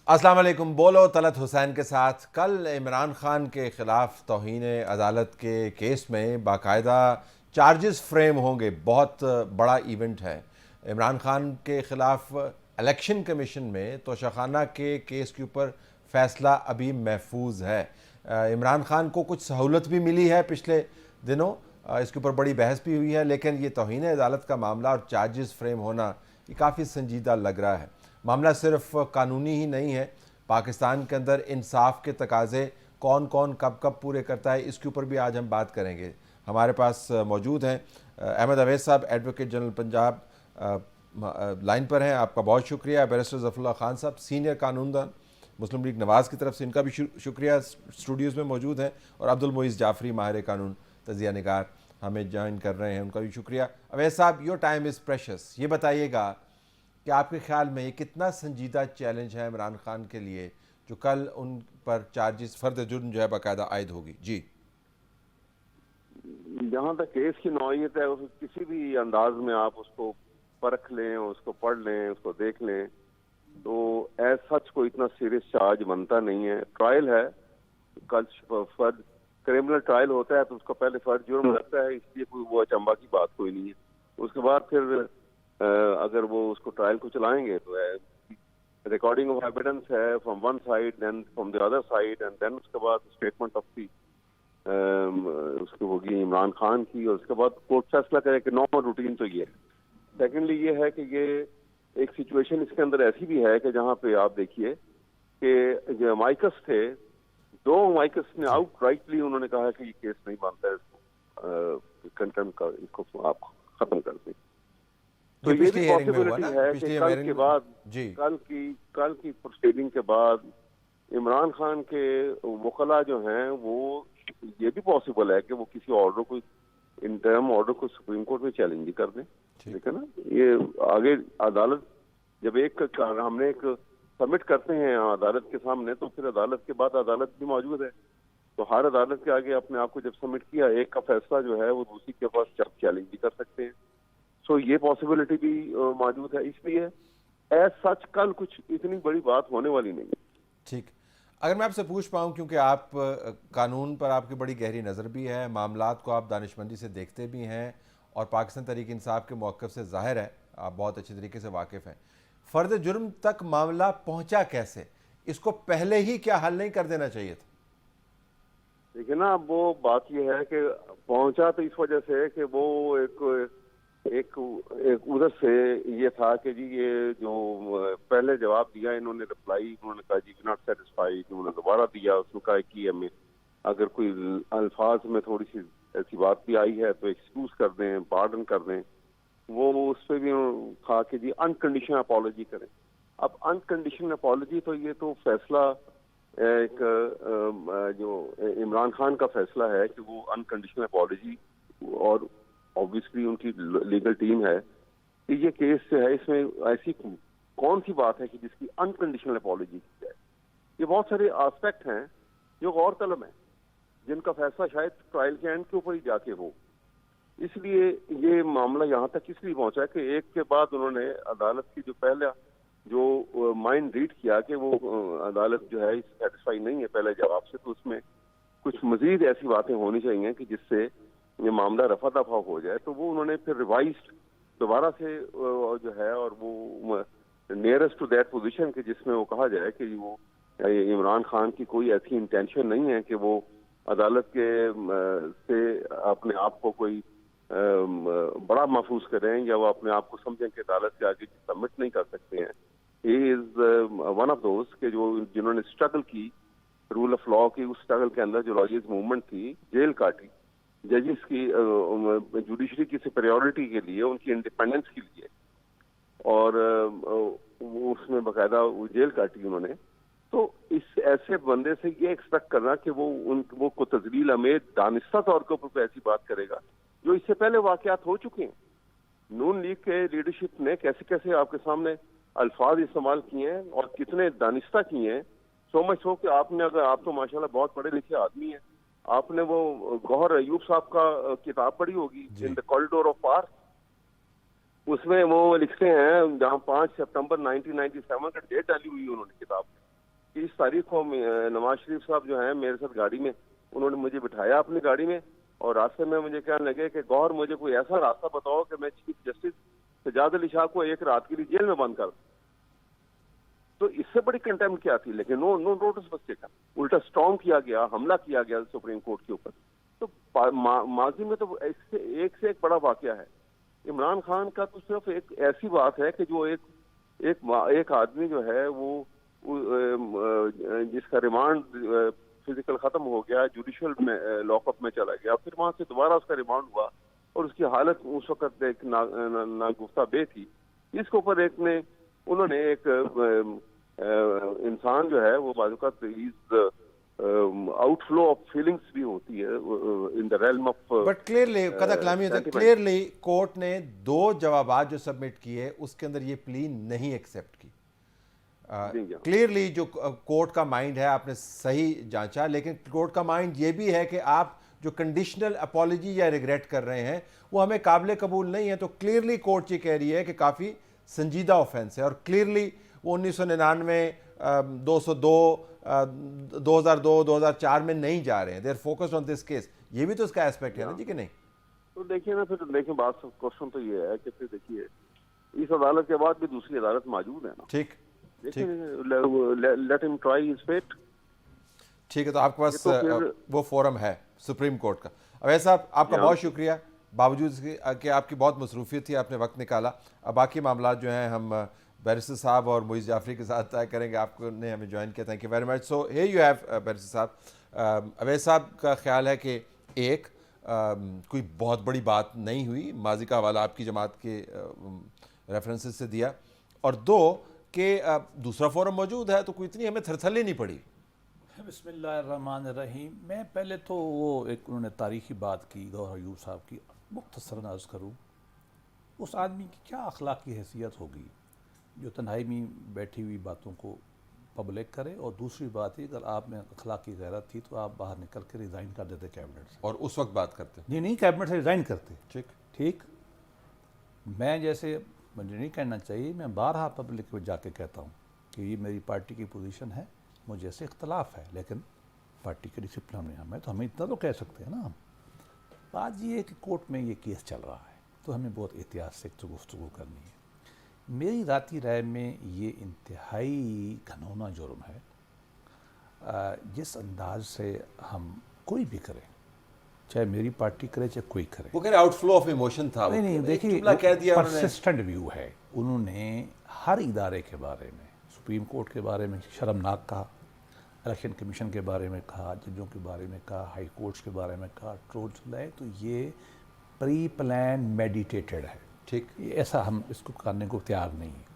السلام علیکم. بولو طلعت حسین کے ساتھ. کل عمران خان کے خلاف توہین عدالت کے کیس میں باقاعدہ چارجز فریم ہوں گے. بہت بڑا ایونٹ ہے. عمران خان کے خلاف الیکشن کمیشن میں توشیخانہ کے کیس کے اوپر فیصلہ ابھی محفوظ ہے. عمران خان کو کچھ سہولت بھی ملی ہے پچھلے دنوں, اس کے اوپر بڑی بحث بھی ہوئی ہے, لیکن یہ توہین عدالت کا معاملہ اور چارجز فریم ہونا یہ کافی سنجیدہ لگ رہا ہے. معاملہ صرف قانونی ہی نہیں ہے, پاکستان کے اندر انصاف کے تقاضے کون کون کب کب پورے کرتا ہے, اس کے اوپر بھی آج ہم بات کریں گے. ہمارے پاس موجود ہیں احمد اویس صاحب, ایڈوکیٹ جنرل پنجاب, لائن پر ہیں. آپ کا بہت شکریہ. بیرسٹر ظفر اللہ خان صاحب, سینئر قانون دان, مسلم لیگ نواز کی طرف سے, ان کا بھی شکریہ, اسٹوڈیوز میں موجود ہیں. اور عبدالمعیز جعفری, ماہر قانون, تجزیہ نگار, ہمیں جوائن کر رہے ہیں, ان کا بھی شکریہ. اویس صاحب, یور ٹائم از پریشس. یہ بتائیے گا کہ آپ کے خیال میں یہ کتنا سنجیدہ چیلنج ہے عمران خان کے لیے جو کل ان پر چارجز فرد جرم جو ہے باقاعدہ عائد ہوگی؟ جی, جہاں تک کیس کی نوعیت ہے, کسی بھی انداز میں آپ اس کو پرکھ لیں, اس کو پڑھ لیں, اس کو دیکھ لیں, تو ایز سچ کو اتنا سیریس چارج بنتا نہیں ہے. ٹرائل ہے, کل فرد کریمنل ٹرائل ہوتا ہے تو اس کو پہلے فرد جرم لگتا ہے, اس لیے کوئی وہ اچنبھا کی بات کوئی نہیں ہے. اس کے بعد پھر اگر وہ اس کو ٹرائل کو چلائیں گے تو ریکارڈنگ آف ایویڈنس ہے from one side, then from the other side, and then اس کے بعد اسٹیٹمنٹ آف دی اس کی ہوگی عمران خان کی, اور اس کے بعد کورٹ فیصلہ کرے کہ نارمل روٹین تو یہ ہے. سیکنڈلی یہ ہے کہ یہ ایک سچویشن اس کے اندر ایسی بھی ہے کہ جہاں پہ آپ دیکھیے کہ جو مائکس تھے, دو مائکس نے آؤٹ رائٹلی انہوں نے کہا کہ یہ کیس نہیں بنتا ہے, اس کو کنٹمپٹ کا, اس کو آپ ختم کر دیں. تو یہ بھی پاسبلٹی ہے کہ کل کے بعد, کل کی پروسیڈنگ کے بعد عمران خان کے وکلاء جو ہیں وہ, یہ بھی پاسبل ہے کہ وہ کسی آرڈر کو, انٹرم آرڈر کو سپریم کورٹ میں چیلنج بھی کر دیں. ٹھیک ہے نا, یہ آگے عدالت جب ہم نے ایک سبمٹ کرتے ہیں عدالت کے سامنے, تو پھر عدالت کے بعد عدالت بھی موجود ہے, تو ہر عدالت کے آگے اپنے آپ کو جب سبمٹ کیا, ایک کا فیصلہ جو ہے وہ دوسری کے پاس چیلنج بھی کر سکتے ہیں. سو یہ پاسبلٹی بھی موجود ہے. اس لیے ایز سچ کل کچھ اتنی بڑی بات ہونے والی نہیں. ٹھیک. اگر میں آپ سے پوچھ پاؤں, کیونکہ آپ قانون پر آپ کی بڑی گہری نظر بھی ہے, معاملات کو آپ دانشمندی سے دیکھتے بھی ہیں, اور پاکستان تحریک انصاف کے موقف سے ظاہر ہے آپ بہت اچھے طریقے سے واقف ہیں, فرد جرم تک معاملہ پہنچا کیسے؟ اس کو پہلے ہی کیا حل نہیں کر دینا چاہیے تھا؟ دیکھیں نا, اب وہ بات یہ ہے کہ پہنچا تو اس وجہ سے کہ وہ ایک ادھر سے یہ تھا کہ جی یہ جو پہلے جواب دیا انہوں نے, رپلائی انہوں نے کہا جی ناٹ سیٹسفائیڈ, انہوں نے دوبارہ دیا, اس میں کہا کہ ہمیں اگر کوئی الفاظ میں تھوڑی سی ایسی بات بھی آئی ہے تو ایکسکیوز کر دیں, پارڈن کر دیں. وہ اس پہ بھی کہا کہ جی انکنڈیشن اپالوجی کریں. اب انکنڈیشن اپالوجی تو یہ تو فیصلہ ایک جو عمران خان کا فیصلہ ہے کہ وہ انکنڈیشنل اپالوجی, اور obviously ان کی لیگل ٹیم ہے کہ یہ کیس جو ہے اس میں ایسی کون سی بات ہے کہ جس کی انکنڈیشنل اپالوجی کی جائے. یہ بہت سارے آسپیکٹ ہیں جو غور طلب ہیں, جن کا فیصلہ شاید ٹرائل کے اینڈ کے اوپر ہی جا کے ہو. اس لیے یہ معاملہ یہاں تک اس لیے پہنچا کہ ایک کے بعد انہوں نے عدالت کی جو پہلا جو مائنڈ ریڈ کیا کہ وہ عدالت جو ہے سیٹسفائی نہیں ہے پہلے جواب سے, تو اس میں کچھ مزید ایسی باتیں ہونی چاہیے کہ جس سے یہ معاملہ رفع دفع ہو جائے. تو وہ انہوں نے پھر ریوائزڈ دوبارہ سے جو ہے, اور وہ نیئرسٹ ٹو دیٹ پوزیشن کہ جس میں وہ کہا جائے کہ وہ عمران خان کی کوئی ایسی انٹینشن نہیں ہے کہ وہ عدالت کے سے اپنے آپ کو کوئی بڑا محفوظ کریں, یا وہ اپنے آپ کو سمجھیں کہ عدالت کے آگے سبمٹ نہیں کر سکتے ہیں. ہی از ون آف دوز کہ جنہوں نے اسٹرگل کی, رول آف لا کی, اس اسٹرگل کے اندر جو لاجز موومنٹ تھی, جیل کاٹی, ججز کی جوڈیشری کی سپیریورٹی کے لیے, ان کی انڈیپینڈنس کے لیے, اور اس میں باقاعدہ جیل کاٹی انہوں نے. تو اس ایسے بندے سے یہ ایکسپیکٹ کرنا کہ وہ کو تذلیل امیز دانستہ طور کے اوپر ایسی بات کرے گا جو اس سے پہلے واقعات ہو چکے ہیں. نون لیگ کے لیڈرشپ نے کیسے کیسے آپ کے سامنے الفاظ استعمال کیے ہیں اور کتنے دانستہ کیے ہیں. سو مچ ہو کہ آپ نے, اگر آپ تو ماشاءاللہ بہت پڑھے لکھے آدمی ہیں, آپ نے وہ گوہر ایوب صاحب کا کتاب پڑھی ہوگی, ان دا کوریڈور آف پار. اس میں وہ لکھتے ہیں, جہاں 5 سپتمبر 1997 کا ڈیٹ ڈالی ہوئی انہوں نے کتاب میں, کہ اس تاریخ کو نواز شریف صاحب جو ہیں میرے ساتھ گاڑی میں، انہوں نے مجھے بٹھایا اپنی گاڑی میں اور راستے میں مجھے کہنے لگے کہ گوہر مجھے کوئی ایسا راستہ بتاؤ کہ میں چیف جسٹس سجاد علی شاہ کو ایک رات کے لیے جیل میں بند کر دوں. تو اس سے بڑی کنٹمپٹ کیا تھی؟ لیکن نو نوٹس بس کا الٹا اسٹرانگ کیا گیا، حملہ کیا گیا سپریم کورٹ کے اوپر. تو ماضی میں تو اس سے ایک بڑا واقعہ ہے. عمران خان کا تو صرف ایک ایسی بات ہے کہ جو ایک آدمی جو ہے وہ جس کا ریمانڈ فزیکل ختم ہو گیا، جوڈیشل میں لاک اپ میں چلا گیا، پھر وہاں سے دوبارہ اس کا ریمانڈ ہوا اور اس کی حالت اس وقت ایک ناگفتہ بے تھی. اس کے اوپر انہوں نے ایک انسان جو ہے وہ بعض اوقات آؤٹ فلو آف فیلنگس بھی ہوتی ہے in the realm of. But clearly قطع کلامی ہوتا ہے، کلیئرلی کورٹ نے 2 جوابات جو سبمٹ کیے اس کے اندر یہ پلی نہیں ایکسیپٹ کی. کلیئرلی جو کورٹ کا مائنڈ ہے آپ نے صحیح جانچا، لیکن کورٹ کا مائنڈ یہ بھی ہے کہ آپ جو کنڈیشنل اپالوجی یا ریگریٹ کر رہے ہیں وہ ہمیں قابل قبول نہیں ہے. تو کلیئرلی کورٹ یہ کہہ رہی ہے کہ کافی سنجیدہ آفینس ہے اور کلیئرلی وہ 1999 202 2002 2004 میں نہیں جا رہے ہیں. They are focused on this case. یہ بھی تو اس کا ایسپیکٹ ہے نا جی کہ نہیں؟ تو دیکھیے نا، پھر دیکھیں بات کوشچن تو یہ ہے کہ پھر دیکھیے اس عدالت کے بعد بھی دوسری عدالت موجود ہے نا. ٹھیک لیٹ ہم ٹرائی ہز فیٹ. ٹھیک ہے، تو آپ کے پاس وہ فورم ہے سپریم کورٹ کا. اویس صاحب آپ کا بہت شکریہ، باوجود کہ آپ کی بہت مصروفیت تھی آپ نے وقت نکالا. اب باقی معاملات جو ہیں ہم بیرسٹر صاحب اور معیز جعفری کے ساتھ طے کریں گے. آپ نے ہمیں جوائن کیا، thank you very much. So here you have barrister صاحب. اویس صاحب کا خیال ہے کہ ایک کوئی بہت بڑی بات نہیں ہوئی، ماضی کا حوالہ آپ کی جماعت کے ریفرنسز سے دیا، اور 2 کہ دوسرا فورم موجود ہے تو کوئی اتنی ہمیں تھرتھلی نہیں پڑی. بسم اللہ الرحمن الرحیم. میں پہلے تو وہ ایک انہوں نے تاریخی بات کی گوہر ایوب صاحب کی، مختصراً عرض کروں اس آدمی کی کیا اخلاقی حیثیت ہوگی جو تنہائی میں بیٹھی ہوئی باتوں کو پبلک کرے. اور دوسری بات ہے اگر آپ میں اخلاقی غیرت تھی تو آپ باہر نکل کے ریزائن کر دیتے کیبنٹ سے، اور اس وقت بات کرتے. نہیں کیبنٹ سے ریزائن کرتے. ٹھیک. میں جیسے مجھے نہیں کہنا چاہیے، میں بارہا پبلک میں جا کے کہتا ہوں کہ یہ میری پارٹی کی پوزیشن ہے، مجھے سے اختلاف ہے لیکن پارٹی کے ڈسپلن میں ہمیں تو ہمیں اتنا تو کہہ سکتے ہیں نا. ہم بات یہ ہے کہ کورٹ میں یہ کیس چل رہا ہے تو ہمیں بہت احتیاط سے گفتگو کرنی ہے. میری ذاتی رائے میں یہ انتہائی گھنونا جرم ہے جس انداز سے ہم کوئی بھی کرے، چاہے میری پارٹی کرے چاہے کوئی کرے. وہ کہہ رہے آؤٹ فلو آف ایموشن تھا. نہیں دیکھیے پرسسٹنٹ ویو ہے. انہوں نے ہر ادارے کے بارے میں، سپریم کورٹ کے بارے میں شرمناک کہا، الیکشن کمیشن کے بارے میں کہا، ججوں کے بارے میں کہا، ہائی کورٹس کے بارے میں کہا، ٹرولز لائے. تو یہ پری پلان میڈیٹیٹڈ ہے. ٹھیک، ایسا ہم اس کو کرنے کو تیار نہیں ہیں.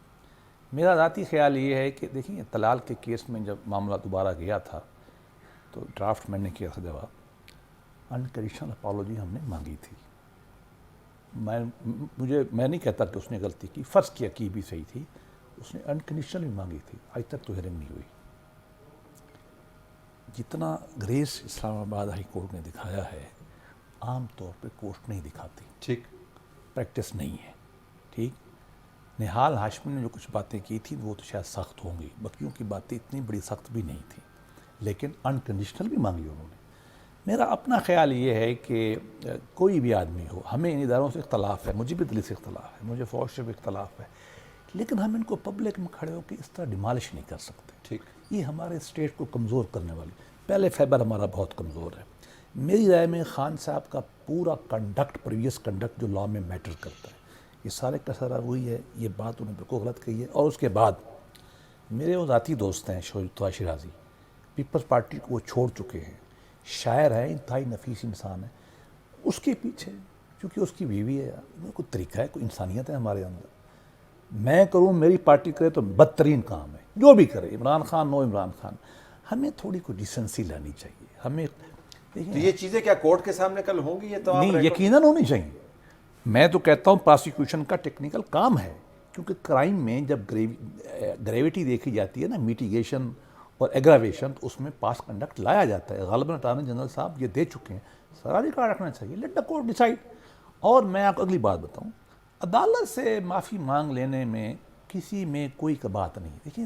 میرا ذاتی خیال یہ ہے کہ دیکھیں طلال کے کیس میں جب معاملہ دوبارہ گیا تھا تو ڈرافٹ میں نے کیا تھا جواب، انکنڈیشنل اپالوجی ہم نے مانگی تھی. میں نہیں کہتا کہ اس نے غلطی کی، فرض کیا کی بھی صحیح تھی، اس نے انکنڈیشنل بھی مانگی تھی. آج تک تو ہیئرنگ نہیں ہوئی. جتنا گریس اسلام آباد ہائی کورٹ نے دکھایا ہے عام طور پہ کورٹ نہیں دکھاتی. ٹھیک، پریکٹس نہیں ہے. ٹھیک. نہال ہاشمی نے جو کچھ باتیں کی تھی وہ تو شاید سخت ہوں گی، باقیوں کی باتیں اتنی بڑی سخت بھی نہیں تھیں، لیکن انکنڈیشنل بھی مانگی انہوں نے. میرا اپنا خیال یہ ہے کہ کوئی بھی آدمی ہو، ہمیں ان اداروں سے اختلاف ہے، مجھے بھی دلی سے اختلاف ہے، مجھے فوج سے بھی اختلاف ہے، لیکن ہم ان کو پبلک میں کھڑے ہو کے اس طرح ڈیمالش نہیں کر سکتے. ٹھیک. یہ ہمارے اسٹیٹ کو کمزور کرنے والی. پہلے فیبر ہمارا بہت کمزور ہے. میری رائے میں خان صاحب کا پورا کنڈکٹ، پریویس کنڈکٹ جو لا میں میٹر کرتا ہے، یہ سارے کا سارا وہی ہے. یہ بات انہوں نے بالکل غلط کہی ہے. اور اس کے بعد میرے وہ ذاتی دوست ہیں شوجتوا شیرازی، پیپلز پارٹی کو وہ چھوڑ چکے ہیں، شاعر ہیں، انتہائی نفیس انسان ہے. اس کے پیچھے چونکہ اس کی بیوی ہے، کوئی طریقہ ہے، کوئی انسانیت ہے ہمارے اندر. میں کروں، میری پارٹی کرے تو بدترین کام ہے. جو بھی کرے، عمران خان نو عمران خان، ہمیں تھوڑی کوئی ڈیسنسی لانی چاہیے. ہمیں تو یہ چیزیں کیا کورٹ کے سامنے کل ہوں گی؟ یہ تو نہیں، یقیناً ہونی چاہیے. میں تو کہتا ہوں پراسیکیوشن کا ٹیکنیکل کام ہے، کیونکہ کرائم میں جب گریویٹی دیکھی جاتی ہے نا، میٹیگیشن اور ایگراویشن، تو اس میں پاس کنڈکٹ لایا جاتا ہے. غالباً اٹارنی جنرل صاحب یہ دے چکے ہیں. سارا ریکارڈ رکھنا چاہیے. Let the court decide. اور میں آپ کو اگلی بات بتاؤں، عدالت سے معافی مانگ لینے میں کسی میں کوئی بات نہیں. دیکھیں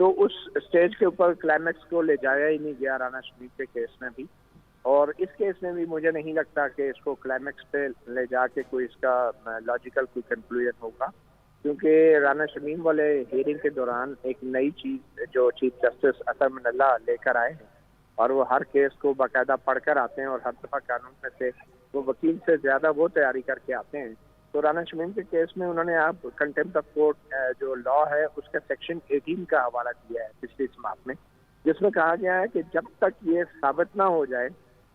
تو اس اسٹیج کے اوپر کلائمیکس کو لے جایا ہی نہیں گیا رانا شمیم کے کیس میں بھی، اور اس کیس میں بھی مجھے نہیں لگتا کہ اس کو کلائمیکس پہ لے جا کے کوئی اس کا لاجیکل کوئی کنکلوژن ہوگا، کیونکہ رانا شمیم والے ہیئرنگ کے دوران ایک نئی چیز جو چیف جسٹس اطہر من اللہ لے کر آئے ہیں، اور وہ ہر کیس کو باقاعدہ پڑھ کر آتے ہیں، اور ہر دفعہ قانون میں سے وہ وکیل سے زیادہ وہ تیاری کر کے آتے ہیں. تو رانا شمیم کے کیس میں انہوں نے آپ کنٹمپٹ آف کورٹ جو لا ہے اس کا سیکشن 18 کا حوالہ دیا ہے پچھلی سماعت میں، جس میں کہا گیا ہے کہ جب تک یہ ثابت نہ ہو جائے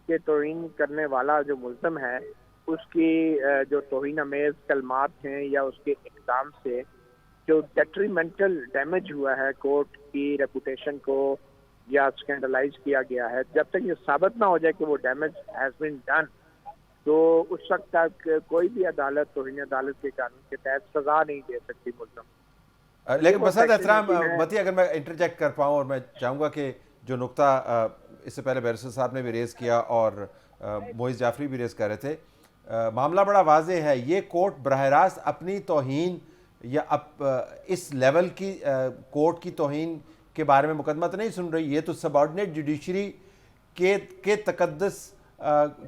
کہ توہین کرنے والا جو ملزم ہے اس کی جو توہین امیز کلمات ہیں یا اس کے اقدام سے جو ڈیٹریمنٹل ڈیمیج ہوا ہے کورٹ کی ریپوٹیشن کو یا اسکینڈلائز کیا گیا ہے، جب تک یہ ثابت نہ ہو جائے کہ وہ ڈیمیج ہیز بین ڈن، تو اس وقت تک کوئی بھی عدالت توہین عدالت کے قانون کے تحت سزا نہیں دے سکتی ملزم. لیکن بسات احترام متی، اگر میں انٹرجیکٹ کر پاؤں، اور میں چاہوں گا کہ جو نقطہ اس سے پہلے بیرسٹر صاحب نے بھی ریز کیا اور معیز جعفری بھی ریز کر رہے تھے، معاملہ بڑا واضح ہے. یہ کورٹ براہ راست اپنی توہین یا اس لیول کی کورٹ کی توہین کے بارے میں مقدمہ تو نہیں سن رہی، یہ تو سب آرڈینیٹ جوڈیشری کے تقدس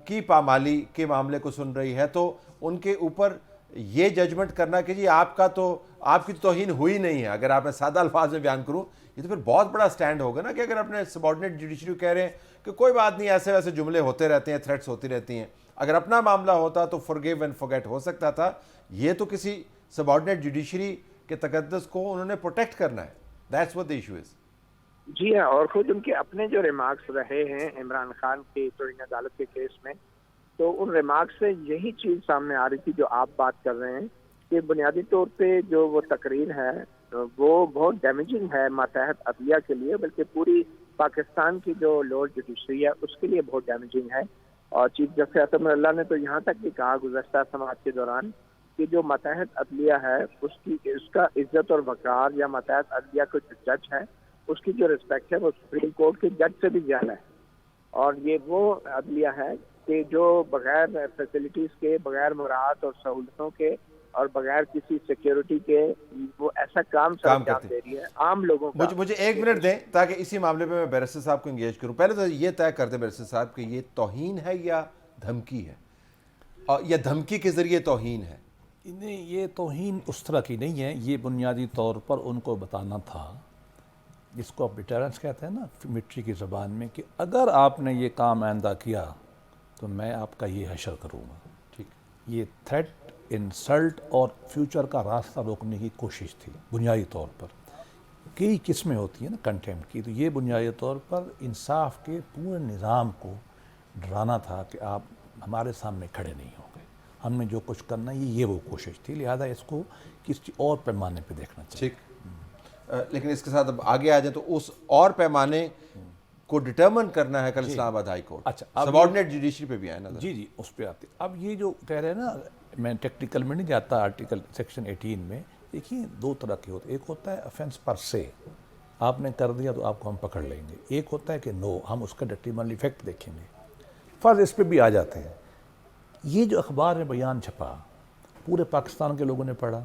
کی پامالی کے معاملے کو سن رہی ہے. تو ان کے اوپر یہ ججمنٹ کرنا کہ جی آپ کی توہین ہوئی نہیں ہے، اگر آپ میں سادہ الفاظ میں بیان کروں، یہ تو پھر بہت بڑا سٹینڈ ہوگا نا، کہ اگر اپنے سب آرڈینیٹ جوڈیشری کہہ رہے ہیں کہ کوئی بات نہیں، ایسے ویسے جملے ہوتے رہتے ہیں، تھریٹس ہوتی رہتی ہیں، اگر اپنا معاملہ ہوتا تو forgive and forget ہو سکتا تھا. یہ تو کسی سب آرڈینیٹ جوڈیشری کے تقدس کو انہوں نے پروٹیکٹ کرنا ہے. That's what the issue is. جی ہاں، اور خود ان کے اپنے جو ریمارکس رہے ہیں عمران خان کی توہین عدالت کے کیس میں، تو ان ریمارکس سے یہی چیز سامنے آ رہی تھی جو آپ بات کر رہے ہیں، کہ بنیادی طور پہ جو وہ تقریر ہے وہ بہت ڈیمیجنگ ہے ماتحت عدلیہ کے لیے، بلکہ پوری پاکستان کی جو لوور جوڈیشری ہے اس کے لیے بہت ڈیمیجنگ ہے. اور چیف جسٹس اطہر من اللہ نے تو یہاں تک بھی کہا گزشتہ سماعت کے دوران کہ جو ماتحت عدلیہ ہے اس کا عزت اور وقار، یا ماتحت عدلیہ کو جو جج ہے اس کی جو رسپیکٹ ہے وہ سپریم کورٹ کے جج سے بھی زیادہ ہے. اور یہ وہ عدلیہ ہے کہ جو بغیر فیسلٹیز کے، بغیر مراعات اور سہولتوں کے، اور بغیر کسی سیکیورٹی کے وہ ایسا کام انجام دے رہی ہے عام لوگوں کا. مجھے 1 منٹ دیں تاکہ اسی معاملے پہ میں بیرسٹر صاحب کو انگیج کروں. پہلے تو یہ طے کر دیں بیرسٹر صاحب کہ یہ توہین ہے یا دھمکی ہے، اور یا دھمکی کے ذریعے توہین ہے؟ نہیں، یہ توہین اس طرح کی نہیں ہے. یہ بنیادی طور پر ان کو بتانا تھا، جس کو آپ ڈیٹرنس کہتے ہیں نا ملٹری کی زبان میں، کہ اگر آپ نے یہ کام آئندہ کیا تو میں آپ کا یہ حشر کروں گا. ٹھیک، یہ تھریٹ، انسلٹ اور فیوچر کا راستہ روکنے کی کوشش تھی. بنیادی طور پر کئی قسمیں ہوتی ہیں نا کنٹیمپٹ کی، تو یہ بنیادی طور پر انصاف کے پورے نظام کو ڈرانا تھا کہ آپ ہمارے سامنے کھڑے نہیں ہوں گے، ہم نے جو کچھ کرنا ہے یہ وہ کوشش تھی. لہذا اس کو کسی اور پیمانے پہ دیکھنا چاہیے. ٹھیک، لیکن اس کے ساتھ اب آگے آ جائیں تو اس اور پیمانے کو ڈٹرمن کرنا ہے کل اسلام آباد ہائی کورٹ. اچھا، سب آرڈینیٹ جوڈیشری پہ بھی آئے نظر. جی اس پہ آتے. اب یہ جو کہہ رہے ہیں نا، میں ٹیکنیکل میں نہیں جاتا، آرٹیکل سیکشن 18 میں دیکھیے 2 طرح کے ہوتے ہیں. ایک ہوتا ہے افینس پر سے، آپ نے کر دیا تو آپ کو ہم پکڑ لیں گے. ایک ہوتا ہے کہ نو، ہم اس کا ڈیٹریمنٹل ایفیکٹ دیکھیں گے. فرض اس پہ بھی آ جاتے ہیں. یہ جو اخبار میں بیان چھپا پورے پاکستان کے لوگوں نے پڑھا.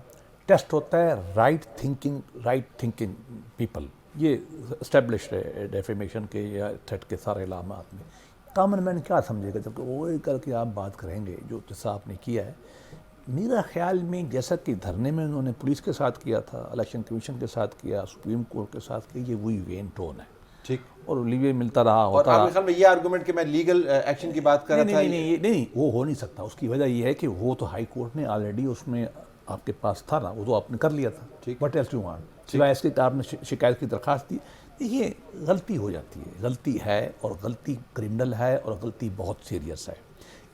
ٹیسٹ ہوتا ہے رائٹ تھنکنگ پیپل، یہ اسٹیبلشڈ ہے ڈیفیمیشن کے یا تھریٹ کے سارے علامات میں. کامن مین کیا سمجھے گا جب وہ کر کے آپ بات کریں گے جو آپ نے کیا ہے؟ میرا خیال میں جیسا کہ دھرنے میں انہوں نے پولیس کے ساتھ کیا تھا، الیکشن کمیشن کے ساتھ کیا، سپریم کورٹ کے ساتھ کیا، یہ وہی وین ٹون ہے. ٹھیک، اور لیوے ملتا رہا اور آپ کے خیال میں یہ آرگومنٹ کہ میں لیگل ایکشن کی بات کر رہا تھا؟ نہیں، وہ ہو نہیں سکتا. اس کی وجہ یہ ہے کہ وہ تو ہائی کورٹ نے آلریڈی اس میں آپ کے پاس تھا نا، وہ تو آپ نے کر لیا تھا. وٹ ایلس یو وانٹ، سوائے اس کے کہ آپ نے شکایت کی درخواست دی. یہ غلطی ہو جاتی ہے، غلطی ہے، اور غلطی کرمنل ہے، اور غلطی بہت سیریس ہے.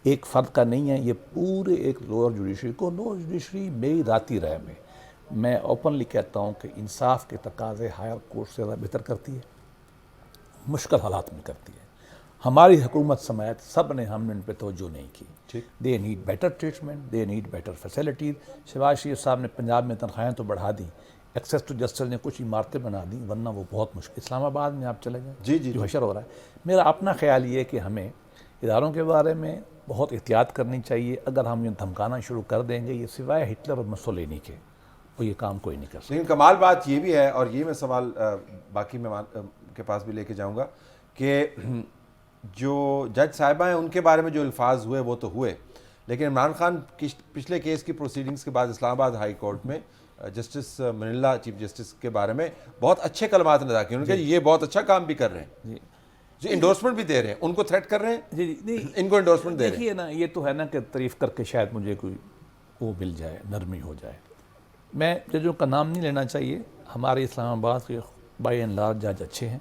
ایک فرد کا نہیں ہے، یہ پورے ایک لوور جوڈیشری کو. لوور جوڈیشری میری ذاتی رائے میں اوپنلی کہتا ہوں کہ انصاف کے تقاضے ہائر کورٹ سے زیادہ بہتر کرتی ہے، مشکل حالات میں کرتی ہے. ہماری حکومت سمیت سب نے ہم نے ان پہ توجہ نہیں کی. They need better treatment, they need better facilities. Shahbaz Sharif sahab نے پنجاب میں تنخواہیں تو بڑھا دیں، ایکسیس ٹو جسٹس نے کچھ عمارتیں بنا دیں، ورنہ وہ بہت مشکل. اسلام آباد میں آپ چلے جائیں جو حشر ہو رہا ہے. میرا اپنا خیال یہ ہے کہ ہمیں اداروں کے بارے میں بہت احتیاط کرنی چاہیے. اگر ہم یہ دھمکانا شروع کر دیں گے، یہ سوائے ہٹلر اور مسولینی کے وہ یہ کام کوئی نہیں کر سکتا. لیکن کمال بات یہ بھی ہے, اور یہ میں سوال باقی مہمان کے پاس بھی لے کے جاؤں گا, کہ جو جج صاحبہ ہیں ان کے بارے میں جو الفاظ ہوئے وہ تو ہوئے, لیکن عمران خان پچھلے کیس کی پروسیڈنگز کے بعد اسلام آباد ہائی کورٹ میں جسٹس منلہ چیف جسٹس کے بارے میں بہت اچھے کلمات نے ادا کیے. انہوں نے کہا یہ بہت اچھا کام بھی کر رہے ہیں, جو انڈورسمنٹ بھی دے رہے ہیں, ان کو تھریٹ کر رہے ہیں, جی ان کو انڈورسمنٹ دے رہے ہیں. دیکھیے نا, یہ تو ہے نا کہ تعریف کر کے شاید مجھے کوئی وہ مل جائے, نرمی ہو جائے. میں ججوں کا نام نہیں لینا چاہیے, ہمارے اسلام آباد کے بائی اینڈ لارج جج اچھے ہیں.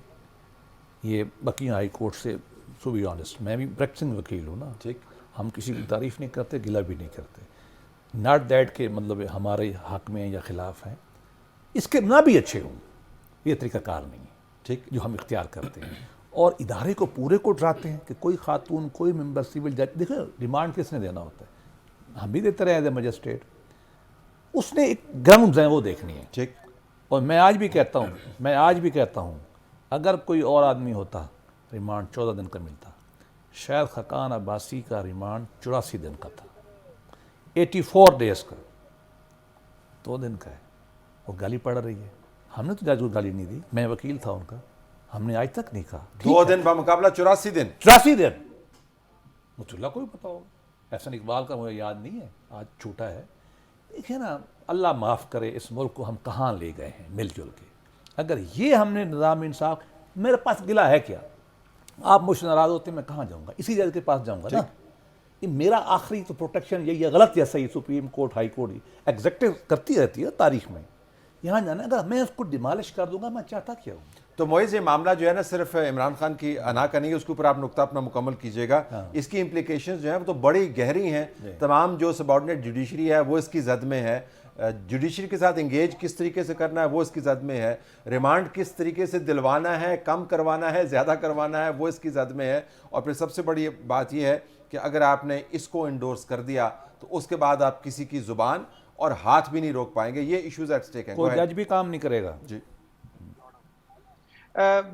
یہ بکینگھم ہائی کورٹ سے ٹو بی آنیسٹ, میں بھی پریکٹسنگ وکیل ہوں نا, ٹھیک, ہم کسی کی تعریف نہیں کرتے, گلہ بھی نہیں کرتے. ناٹ دیٹ کہ مطلب ہمارے حق میں یا خلاف ہیں, اس کے نہ بھی اچھے ہوں, یہ طریقہ کار نہیں ہے ٹھیک, جو ہم اختیار کرتے ہیں. اور ادارے کو پورے کو ڈراتے ہیں کہ کوئی خاتون, کوئی ممبر سول جج, دیکھیں ریمانڈ کس نے دینا ہوتا ہے, ہم بھی دیتے رہے ایز اے مجسٹریٹ. اس نے ایک گراؤنڈز ہیں وہ دیکھنی ہے. ٹھیک, اور میں آج بھی کہتا ہوں اگر کوئی اور آدمی ہوتا ریمانڈ 14 دن کا ملتا. شاید خاقان عباسی کا ریمانڈ 84 دن کا تھا, 84 ڈیز کا, 2 دن کا ہے. وہ گالی پڑ رہی ہے, ہم نے تو جج کو گالی نہیں دی, میں وکیل تھا ان کا, ہم نے آج تک نہیں کہا 2 دن بمقابلہ 84 دن. 84 دن مجھ اللہ کو بھی پتا ہوگا, احسن اقبال کا مجھے یاد نہیں ہے, آج چھوٹا ہے. دیکھیں نا, اللہ معاف کرے, اس ملک کو ہم کہاں لے گئے ہیں مل جل کے. اگر یہ ہم نے نظام انصاف, میرے پاس گلہ ہے کیا, آپ مجھ سے ناراض ہوتے میں کہاں جاؤں گا, اسی جج کے پاس جاؤں گا نا. یہ میرا آخری تو پروٹیکشن یہی ہے, غلط یا صحیح, supreme court high court executive کرتی رہتی ہے تاریخ میں, یہاں جانا. اگر میں اس کو ڈیمالش کر دوں گا, میں چاہتا کیا ہوں. تو معیز یہ معاملہ جو ہے نا صرف عمران خان کی انا کا نہیں ہے, اس کے اوپر آپ نقطہ اپنا مکمل کیجیے گا. اس کی امپلیکیشنز جو ہیں وہ تو بڑی گہری ہیں. تمام جو سبارڈینیٹ جوڈیشری ہے وہ اس کی زد میں ہے, جوڈیشری کے ساتھ انگیج کس طریقے سے کرنا ہے وہ اس کی زد میں ہے, ریمانڈ کس طریقے سے دلوانا ہے, کم کروانا ہے, زیادہ کروانا ہے, وہ اس کی زد میں ہے. اور پھر سب سے بڑی بات یہ ہے کہ اگر آپ نے اس کو انڈورس کر دیا تو اس کے بعد آپ کسی کی زبان اور ہاتھ بھی نہیں روک پائیں گے. یہ ایشوز ایٹ سٹیک ہیں. کوئی جج بھی کام نہیں کرے گا. جی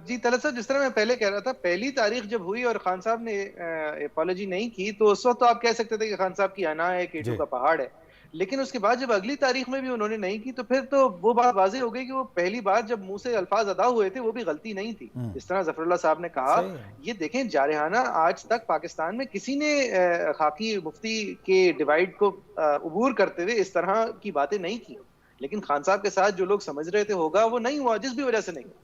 جی طلعت صاحب, جس طرح میں پہلے کہہ رہا تھا, پہلی تاریخ جب ہوئی اور خان صاحب نے اپالوجی نہیں کی تو اس وقت تو آپ کہہ سکتے تھے کہ خان صاحب کی انا ہے, کیٹو کا پہاڑ ہے. لیکن اس کے بعد جب اگلی تاریخ میں بھی انہوں نے نہیں کی تو پھر تو وہ بات واضح ہو گئی کہ وہ پہلی بار جب منہ سے الفاظ ادا ہوئے تھے وہ بھی غلطی نہیں تھی. جس طرح ظفر اللہ صاحب نے کہا, یہ دیکھیں جارحانہ آج تک پاکستان میں کسی نے خاکی مفتی کے ڈیوائیڈ کو عبور کرتے ہوئے اس طرح کی باتیں نہیں کی. لیکن خان صاحب کے ساتھ جو لوگ سمجھ رہے تھے ہوگا وہ نہیں ہوا, جس بھی وجہ سے نہیں ہوا.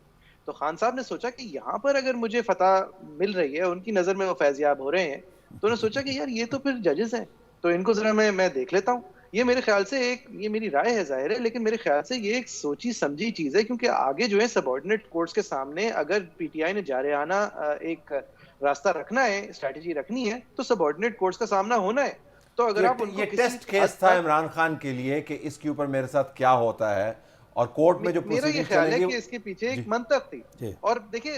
تو خان صاحب نے سوچا کہ یہاں پر اگر مجھے فتح مل رہی ہے, ان کی نظر میں وہ فیضیاب ہو رہے ہیں, تو انہوں نے سوچا کہ یار یہ تو پھر ججز ہیں, تو ان کو ذرا میں دیکھ لیتا ہوں. یہ میرے خیال سے یہ میری رائے ہے ظاہر ہے, لیکن میرے خیال سے یہ ایک سوچی سمجھی چیز ہے, کیونکہ آگے جو ہے سبارڈینیٹ کورٹس کے سامنے اگر پی ٹی آئی نے جارحانہ ایک راستہ رکھنا ہے, اسٹریٹجی رکھنی ہے, تو سبارڈینیٹ کورٹس کا سامنا ہونا ہے. تو اگر آپ یہ ٹیسٹ کیس تھا عمران خان کے لیے کہ اس کے اوپر میرے ساتھ کیا ہوتا ہے, اور کورٹ میں جو میرا یہ خیال ہے کہ اس کے پیچھے ایک منطق تھی. اور دیکھیں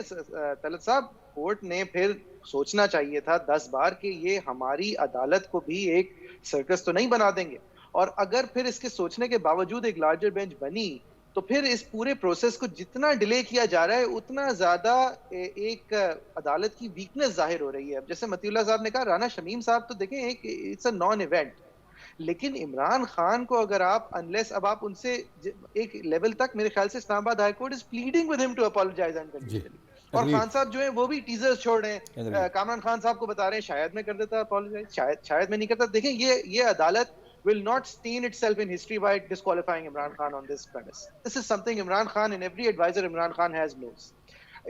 طلعت صاحب, کورٹ نے پھر سوچنا چاہیے تھا 10 بار کہ یہ ہماری عدالت کو بھی ایک سرکس تو نہیں بنا دیں گے. اور اگر پھر اس کے سوچنے کے باوجود ایک لارجر بینچ بنی تو پھر اس پورے پروسیس کو جتنا ڈیلے کیا جا رہا ہے اتنا زیادہ ایک عدالت کی ویکنس ظاہر ہو رہی ہے. جیسے متی اللہ صاحب نے کہا, رانا شمیم صاحب تو دیکھیں ایک اٹس اے نان ایونٹ, لیکن عمران خان کو اگر آپ انلیس اب آپ ان سے ایک لیول تک, میرے خیال سے Islamabad High Court is pleading with him to apologize unconditionally. اور خان صاحب جو ہیں وہ بھی ٹیزرز چھوڑ رہے ہیں, کامران خان صاحب کو بتا رہے ہیں شاید میں کر دیتا اپولوجائز, شاید میں نہیں کرتا. دیکھیں یہ عدالت will not stain itself in history by disqualifying Imran Khan on this premise. This is something Imran Khan and every advisor Imran Khan has knows.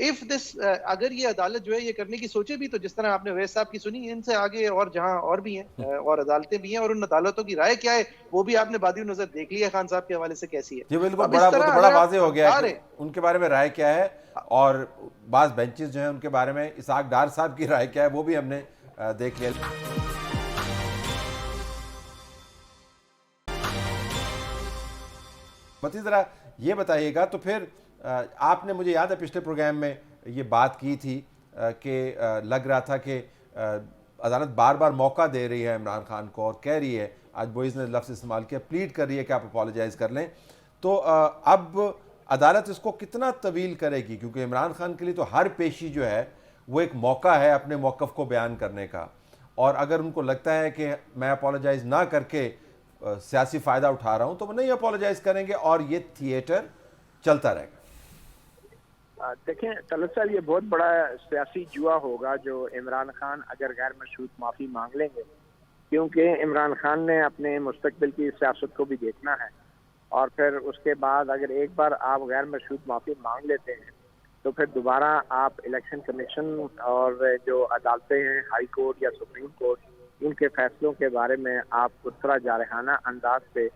If this اگر یہ عدالت جو ہے یہ کرنے کی سوچے بھی, تو جس طرح آپ نے اویس صاحب کی سنی, ان سے آگے اور جہاں اور بھی ہیں اور عدالتیں بھی ہیں, اور ان عدالتوں کی رائے کیا ہے وہ بھی آپ نے بادی نظر دیکھ لی ہے خان صاحب کے حوالے سے کیسی ہے. جی بالکل, بڑا واضح ہو گیا ہے ان کے بارے میں رائے کیا ہے, اور بعض بینچز جو ہیں ان کے بارے میں اسحاق ڈار صاحب کی رائے کیا ہے وہ بھی ہم نے دیکھ لیا. متی ذرا یہ بتائیے گا, تو پھر آپ نے, مجھے یاد ہے پچھلے پروگرام میں یہ بات کی تھی کہ لگ رہا تھا کہ عدالت بار بار موقع دے رہی ہے عمران خان کو, اور کہہ رہی ہے, آج بوئز نے لفظ استعمال کیا, پلیڈ کر رہی ہے کہ آپ اپولوجائز کر لیں. تو اب عدالت اس کو کتنا طویل کرے گی, کیونکہ عمران خان کے لیے تو ہر پیشی جو ہے وہ ایک موقع ہے اپنے موقف کو بیان کرنے کا, اور اگر ان کو لگتا ہے کہ میں اپولوجائز نہ کر کے سیاسی فائدہ اٹھا رہا ہوں، تو وہ نہیں اپولوجائز کریں گے اور یہ تھیٹر چلتا رہے گا؟ دیکھیں طلعت صاحب، یہ بہت بڑا سیاسی جوا ہوگا جو عمران خان اگر غیر مشروط معافی مانگ لیں گے، کیونکہ عمران خان نے اپنے مستقبل کی سیاست کو بھی دیکھنا ہے، اور پھر اس کے بعد اگر ایک بار آپ غیر مشروط معافی مانگ لیتے ہیں تو پھر دوبارہ آپ الیکشن کمیشن اور جو عدالتیں ہیں ہائی کورٹ یا سپریم کورٹ، ان کے فیصلوں کے بارے میں آپ اس طرح جارحانہ انداز سے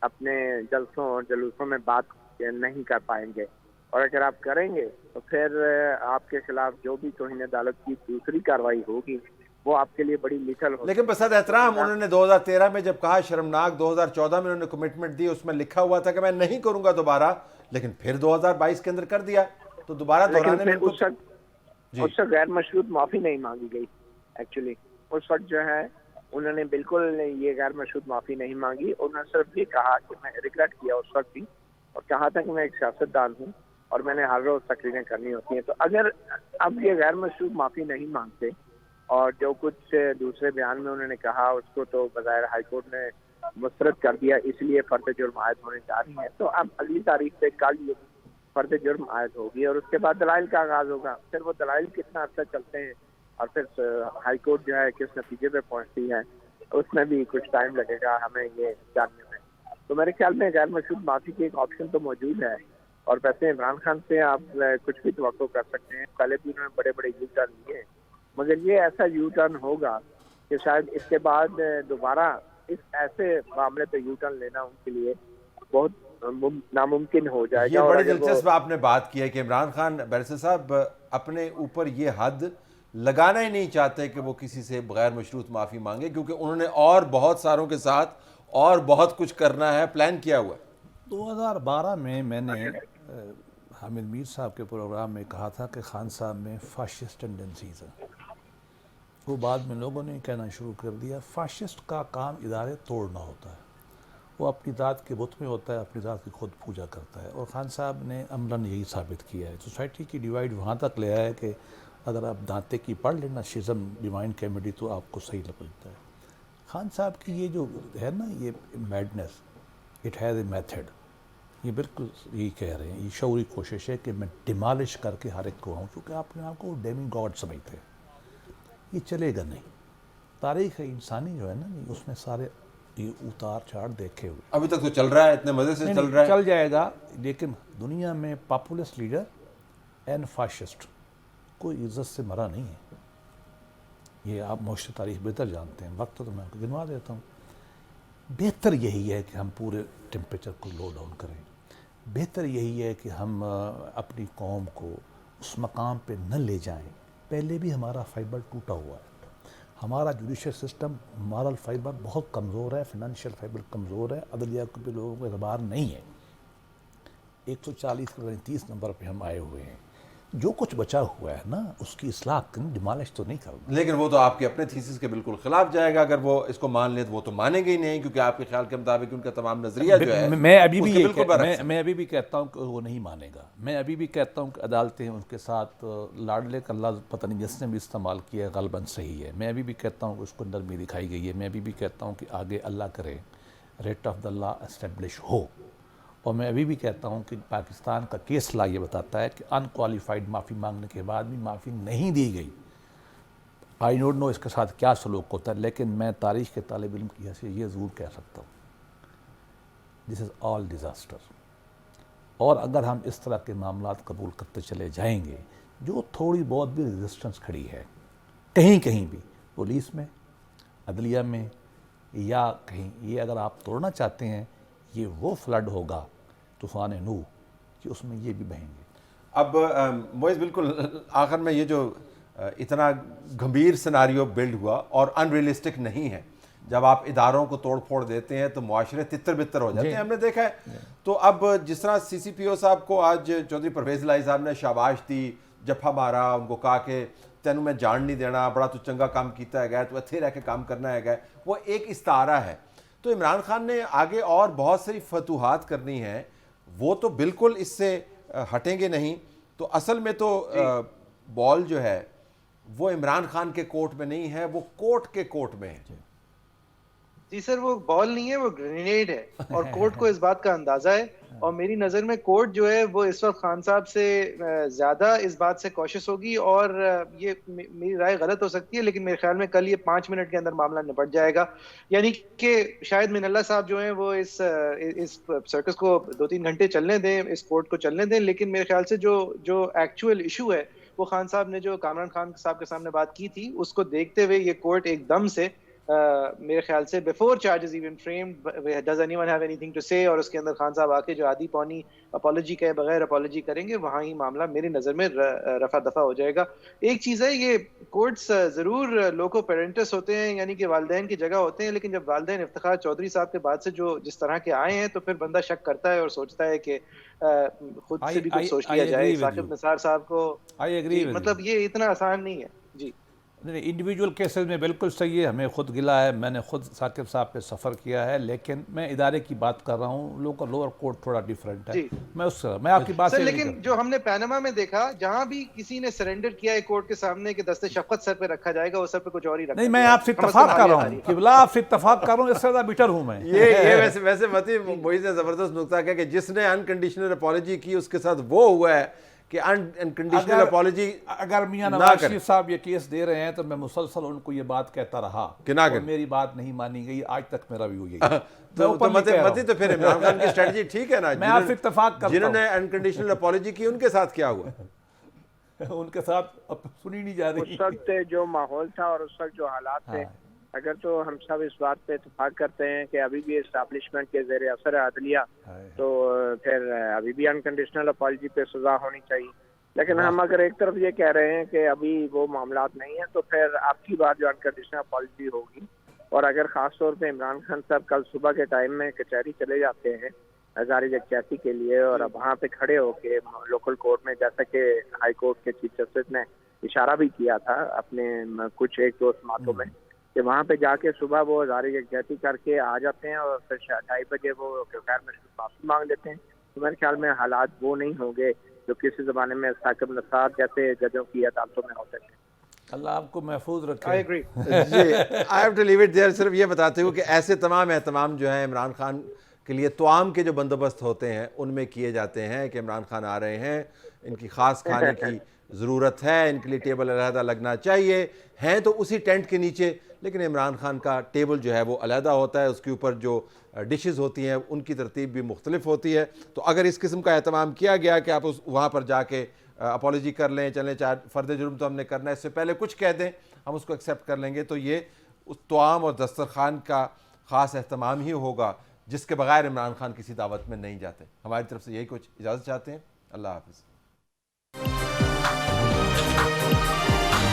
اپنے جلسوں اور جلوسوں میں بات نہیں کر پائیں گے، اور اگر آپ کریں گے تو پھر آپ کے خلاف جو بھی توہین عدالت کی دوسری کارروائی ہوگی وہ آپ کے لیے بڑی لٹل ہوگی۔ لیکن بصد احترام انہوں نے 2013 میں جب کہا شرمناک، 2014 میں انہوں نے کمٹمنٹ دی، اس میں لکھا ہوا تھا کہ میں نہیں کروں گا دوبارہ، لیکن پھر 2022 کے اندر کر دیا، تو دوبارہ دہرانے میں اس وقت غیر مشروط معافی نہیں مانگی گئی ایکچولی۔ اس وقت جو ہے انہوں نے بالکل یہ غیر مشروط معافی نہیں مانگی، انہوں نے صرف یہ کہا کہ میں ریگریٹ کیا اس وقت بھی، اور کہا تھا کہ میں ایک سیاستدان ہوں اور میں نے ہر روز تقریریں کرنی ہوتی ہیں۔ تو اگر اب یہ غیر مشروط معافی نہیں مانگتے اور جو کچھ دوسرے بیان میں انہوں نے کہا اس کو تو بظاہر ہائی کورٹ نے مسترد کر دیا، اس لیے فرد جرم عائد ہونے جا رہی ہے، تو اب اگلی تاریخ سے کل یہ فرد جرم عائد ہوگی اور اس کے بعد دلائل کا آغاز ہوگا۔ پھر وہ دلائل کتنا عرصہ چلتے ہیں اور پھر ہائی کورٹ جو ہے کس نتیجے پہ پہنچتی ہے، اس میں بھی کچھ ٹائم لگے گا ہمیں یہ جاننے میں۔ تو میرے خیال میں غیر مشروط معافی کی ایک آپشن تو موجود ہے، اور ویسے عمران خان سے آپ کچھ بھی توقع کر سکتے ہیں، پہلے بھی انہوں نے بڑے بڑے یو ٹرن لیے، مگر یہ ایسا یو ٹرن ہوگا کہ شاید اس کے بعد دوبارہ اس ایسے معاملے پہ یو ٹرن لینا ان کے لیے بہت ناممکن ہو جائے گا۔ یہ بڑی دلچسپ آپ نے بات کی ہے کہ عمران خان بیرسٹر صاحب اپنے اوپر یہ حد لگانا ہی نہیں چاہتے کہ وہ کسی سے غیر مشروط معافی مانگے، کیونکہ انہوں نے اور بہت ساروں کے ساتھ اور بہت کچھ کرنا ہے، پلان کیا ہوا ہے۔ 2012 میں نے حامد میر صاحب کے پروگرام میں کہا تھا کہ خان صاحب میں فاشسٹ ٹینڈنسیز ہیں۔ وہ بعد میں لوگوں نے کہنا شروع کر دیا فاشسٹ کا کام ادارے توڑنا ہوتا ہے، وہ اپنی ذات کے بت میں ہوتا ہے، اپنی ذات کی خود پوجا کرتا ہے، اور خان صاحب نے عملاً یہی ثابت کیا ہے۔ سوسائٹی کی ڈیوائیڈ وہاں تک لے آیا ہے کہ اگر آپ دانتے کی پڑھ لینا شزم ڈیوائن کیمیڈی تو آپ کو صحیح لگتا ہے۔ خان صاحب کی یہ جو ہے نا یہ madness, it has a method, یہ بالکل یہی کہہ رہے ہیں، یہ شعوری کوشش ہے کہ میں ڈیمالش کر کے ہر ایک کو آؤں، کیونکہ آپ نے آپ کو ڈیمی گاڈ سمجھتے ہیں۔ یہ چلے گا نہیں، تاریخ انسانی جو ہے نا اس میں سارے یہ اتار چڑھ دیکھے ہوئے، ابھی تک تو چل رہا ہے، اتنے مزے سے چل رہا ہے، چل جائے گا، لیکن دنیا میں پاپولسٹ لیڈر اینڈ فاشسٹ کوئی عزت سے مرا نہیں ہے۔ یہ آپ معاشرے تاریخ بہتر جانتے ہیں، وقت تو میں آپ کو گنوا دیتا ہوں۔ بہتر یہی ہے کہ ہم پورے ٹیمپریچر کو لو ڈاؤن کریں، بہتر یہی ہے کہ ہم اپنی قوم کو اس مقام پہ نہ لے جائیں۔ پہلے بھی ہمارا فائبر ٹوٹا ہوا ہے، ہمارا جوڈیشل سسٹم، مارل فائبر بہت کمزور ہے، فنانشیل فائبر کمزور ہے، عدلیہ کو بھی لوگوں کو اعتبار نہیں ہے۔ 140-30 نمبر پہ ہم آئے ہوئے ہیں، جو کچھ بچا ہوا ہے نا اس کی اصلاح کرنی، ڈیمالش تو نہیں کرنا۔ لیکن وہ تو آپ کے اپنے تھیسس کے بالکل خلاف جائے گا، اگر وہ اس کو مان لیں تو وہ تو مانیں گے ہی نہیں، کیونکہ آپ کے خیال کے مطابق ان کا تمام نظریہ جو ہے میں ابھی بھی میں ابھی بھی کہتا ہوں کہ وہ نہیں مانے گا، میں ابھی بھی کہتا ہوں کہ عدالتیں ان کے ساتھ لاڈلے کا لفظ پتہ نہیں جس نے بھی استعمال کیا ہے غالباً صحیح ہے، میں ابھی بھی کہتا ہوں کہ اس کو نرمی دکھائی گئی ہے، میں ابھی بھی کہتا ہوں کہ آگے اللہ کرے writ of the law establish ہو، اور میں ابھی بھی کہتا ہوں کہ پاکستان کا کیس لا یہ بتاتا ہے کہ ان کوالیفائڈ معافی مانگنے کے بعد بھی معافی نہیں دی گئی۔ آئی ڈونٹ نو اس کے ساتھ کیا سلوک ہوتا ہے، لیکن میں تاریخ کے طالب علم کی حیثیت یہ ضرور کہہ سکتا ہوں دس از آل ڈیزاسٹر۔ اور اگر ہم اس طرح کے معاملات قبول کرتے چلے جائیں گے، جو تھوڑی بہت بھی ریزسٹنس کھڑی ہے کہیں کہیں بھی پولیس میں، عدلیہ میں یا کہیں، یہ اگر آپ توڑنا چاہتے ہیں، یہ وہ فلڈ ہوگا طوفان نوح کہ اس میں یہ بھی بہیں گے۔ اب موئز بالکل آخر میں یہ جو اتنا گمبھیر سناریو بلڈ ہوا اور ان ریئلسٹک نہیں ہے، جب آپ اداروں کو توڑ پھوڑ دیتے ہیں تو معاشرے تتر بتر ہو جاتے ہیں، ہم نے دیکھا ہے۔ تو اب جس طرح سی سی پی او صاحب کو آج چودھری پرویز الہی صاحب نے شاباش دی، جفا مارا، ان کو کہا کہ تینوں میں جان نہیں دینا، بڑا تو چنگا کام کیتا ہے گیا، تو اتھے رہ کے کام کرنا ہے گیا، وہ ایک استعارہ ہے۔ تو عمران خان نے آگے اور بہت ساری فتوحات کرنی ہیں، وہ تو بالکل اس سے ہٹیں گے نہیں، تو اصل میں تو بال جو ہے وہ عمران خان کے کورٹ میں نہیں ہے، وہ کورٹ کے کورٹ میں ہے۔ جی سر وہ بال نہیں ہے وہ گرینیڈ ہے اور کورٹ کو اس بات کا اندازہ ہے اور میری نظر میں کورٹ جو ہے وہ اس وقت خان صاحب سے زیادہ اس بات سے کوشش ہوگی اور یہ میری رائے غلط ہو سکتی ہے لیکن میرے خیال میں کل یہ 5 منٹ کے اندر معاملہ نپٹ جائے گا یعنی کہ شاید من اللہ صاحب جو ہیں وہ اس سرکس کو 2-3 گھنٹے چلنے دیں اس کورٹ کو چلنے دیں لیکن میرے خیال سے جو ایکچوئل ایشو ہے وہ خان صاحب نے جو کامران خان صاحب کے سامنے بات کی تھی اس کو دیکھتے ہوئے یہ کورٹ ایک دم سے میرے خیال سے before charges even framed does anyone have anything to say اور اس کے اندر خان صاحب آ کے جو آدھی پونی اپالوجی کے بغیر اپالوجی کریں گے وہاں ہی معاملہ میری نظر میں رفع دفع ہو جائے گا. ایک چیز ہے یہ کورٹس ضرور لوکو پیرنٹس ہوتے ہیں یعنی کہ والدین کی جگہ ہوتے ہیں لیکن جب والدین افتخار چودھری صاحب کے بعد سے جس طرح کے آئے ہیں تو پھر بندہ شک کرتا ہے اور سوچتا ہے کہ خود سے بھی کچھ سوچ لیا جائے. ثاقب نثار صاحب کو مطلب یہ اتنا آسان نہیں ہے. جی نہیں انڈیویجول کیسز میں بالکل صحیح ہے, ہمیں خود گلا ہے, میں نے خود ثاقب صاحب پہ سفر کیا ہے لیکن میں ادارے کی بات کر رہا ہوں, لوور کورٹ تھوڑا ڈیفرنٹ ہے. میں آپ کی بات سے لیکن جو ہم نے پیناما میں دیکھا جہاں بھی کسی نے سرنڈر کیا ہے کورٹ کے سامنے کہ دست شفقت سر پہ رکھا جائے گا وہ سر پہ کچھ اور ہی رکھا. نہیں میں آپ سے اتفاق کر رہا ہوں قبلہ, آپ سے اتفاق کر رہا ہوں, اس سے زیادہ بیٹر ہوں میں. یہ ویسے متی محیط نے زبردست نقطہ کیا کہ جس نے انکنڈیشنل اپالوجی کی اس کے ساتھ وہ ہوا ہے کہ انکنڈیشنل اپالوجی. اگر میاں نواز شریف صاحب یہ کیس دے رہے ہیں تو میں مسلسل ان کو یہ بات کہتا رہا اور میری بات نہیں مانی گئی, آج تک میرا بھی یہی ہے. متی تو پھر عمران خان کی اسٹریٹجی ٹھیک ہے نا, میں آپ سے اتفاق کرتا ہوں. جنہوں نے انکنڈیشنل اپالوجی کی ان کے ساتھ کیا ہوا؟ ان کے ساتھ سنی نہیں جا رہی. اس وقت جو ماحول تھا اور اس وقت جو حالات تھے, اگر تو ہم سب اس بات پہ اتفاق کرتے ہیں کہ ابھی بھی اسٹیبلشمنٹ کے زیر اثر عدلیہ تو پھر ابھی بھی انکنڈیشنل اپالوجی پہ سزا ہونی چاہیے. لیکن ہم اگر ایک طرف یہ کہہ رہے ہیں کہ ابھی وہ معاملات نہیں ہیں تو پھر آپ کی بات جو انکنڈیشنل اپالوجی ہوگی. اور اگر خاص طور پہ عمران خان صاحب کل صبح کے ٹائم میں کچہری چلے جاتے ہیں ہزاری یکجہتی کے لیے اور اب وہاں پہ کھڑے ہو کے لوکل کورٹ میں, جیسا کہ ہائی کورٹ کے چیف جسٹس نے اشارہ بھی کیا تھا اپنے کچھ 1-2 سماعتوں میں کہ وہاں پہ جا کے صبح وہ ہزاری یکجہتی کر کے آ جاتے ہیں اور پھر 2:30 بجے وہ غیر مشروط معافی مانگ لیتے ہیں. تو میرے خیال میں حالات وہ نہیں ہوں گے جو کسی زمانے میں ثاقب نثار جیسے ججوں کی عدالتوں میں ہوتے ہیں. اللہ آپ کو محفوظ رکھے. I agree. I have to leave it there. صرف یہ بتاتے ہوں کہ ایسے تمام اہتمام جو ہیں عمران خان کے لیے توام کے جو بندوبست ہوتے ہیں ان میں کیے جاتے ہیں کہ عمران خان آ رہے ہیں, ان کی خاص کھانے کی ضرورت ہے, ان کے لیے ٹیبل علیحدہ لگنا چاہیے, ہیں تو اسی ٹینٹ کے نیچے لیکن عمران خان کا ٹیبل جو ہے وہ علیحدہ ہوتا ہے, اس کے اوپر جو ڈشز ہوتی ہیں ان کی ترتیب بھی مختلف ہوتی ہے. تو اگر اس قسم کا اہتمام کیا گیا کہ آپ وہاں پر جا کے اپالوجی کر لیں, چلیں فرد جرم تو ہم نے کرنا ہے, اس سے پہلے کچھ کہہ دیں ہم اس کو ایکسیپٹ کر لیں گے, تو یہ اس طعام اور دسترخوان کا خاص اہتمام ہی ہوگا جس کے بغیر عمران خان کسی دعوت میں نہیں جاتے. ہماری طرف سے یہی کچھ اجازت چاہتے ہیں. اللہ حافظ.